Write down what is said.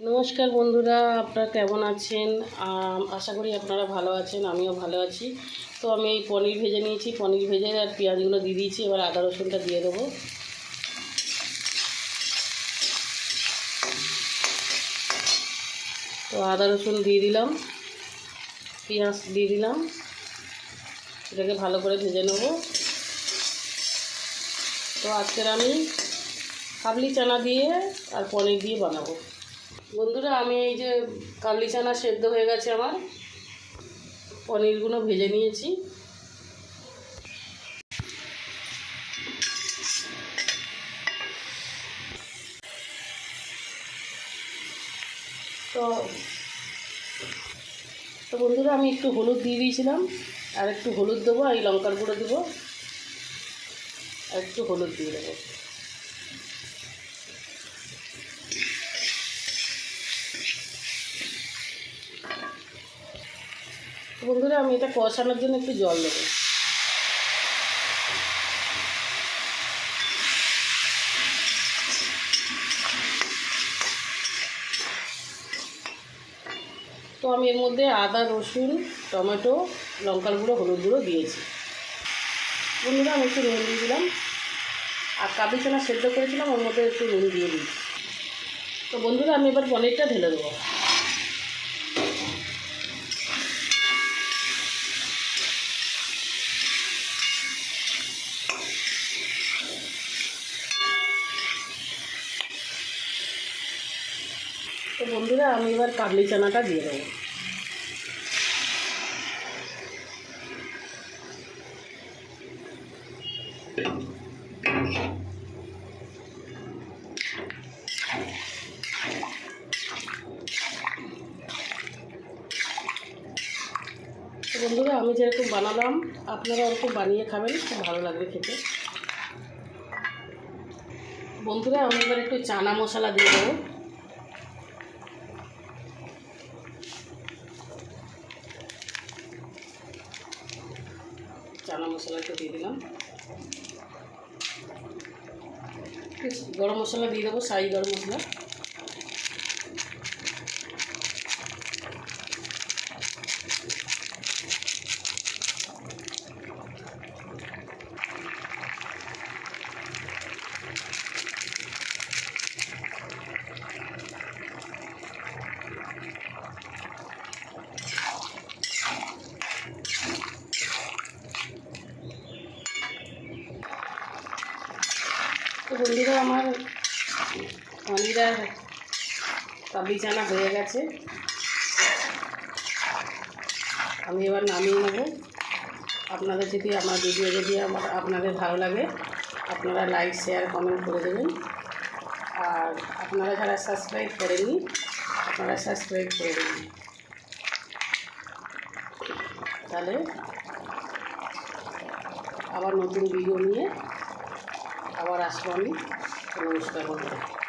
নমস্কার বন্ধুরা, আপনারা কেমন আছেন? আশা করি আপনারা ভালো আছেন, আমিও ভালো আছি। তো আমি এই পনির ভেজে নিয়েছি, পনির ভেজে আর পেঁয়াজগুলো দিয়ে দিয়েছি। এবার আদা রসুনটা দিয়ে দেবো। তো আদা রসুন দিয়ে দিলাম, পেঁয়াজ দিয়ে দিলাম, এটাকে ভালো করে ভেজে নেব। তো আজকের আমি কাবলি চানা দিয়ে আর পনির দিয়ে বানাবো। বন্ধুরা, আমি এই যে কাবলি চানা সেদ্ধ হয়ে গেছে আমার, পনিরগুলো ভেজে নিয়েছি। তো বন্ধুরা, আমি একটু হলুদ দিয়ে দিয়েছিলাম, আর একটু হলুদ দেবো, আর এই লঙ্কার গুঁড়ো দেবো, আর একটু হলুদ দিয়ে দেবো। তো বন্ধুরা, আমি এটা কষানোর জন্য একটু জল দেবো। তো আমি এর মধ্যে আদা, রসুন, টমেটো, লঙ্কার গুঁড়ো, হলুদ গুঁড়ো দিয়েছি। বন্ধুরা, আমি একটু নুন দিয়ে দিলাম, আর কাবলি চানা সেদ্ধ করেছিলাম ওর মধ্যে একটু নুন দিয়ে দিই। তো বন্ধুরা, আমি এবার পনিরটা ঢেলে দেবো। তো বন্ধুরা, আমি এবার কাবলি চানাটা দিয়ে দেবো। তো বন্ধুরা, আমি যেরকম বানালাম আপনারা ওরকম বানিয়ে খাবেন, খুব ভালো লাগবে খেতে। বন্ধুরা, আমি এবার একটু চানা মশলা দিয়ে দেবো। চানা মশলাটা দিয়ে দিলাম, গরম মশলা দিয়ে দেবো, শাহি গরম মশলা। তো বন্ধুরা, আমার পনির আর কাবলি চানা হয়ে গেছে, আমি এবার নামিয়ে নেব। আপনাদের যদি আমার ভিডিও যদি আপনাদের ভালো লাগে, আপনারা লাইক, শেয়ার, কমেন্ট করে দেবেন। আর আপনারা যারা সাবস্ক্রাইব করেননি, আপনারা সাবস্ক্রাইব করে দেবেন। তাহলে আবার নতুন ভিডিও নিয়ে আবার আসবো আমি। নমস্কার বন্ধুরা।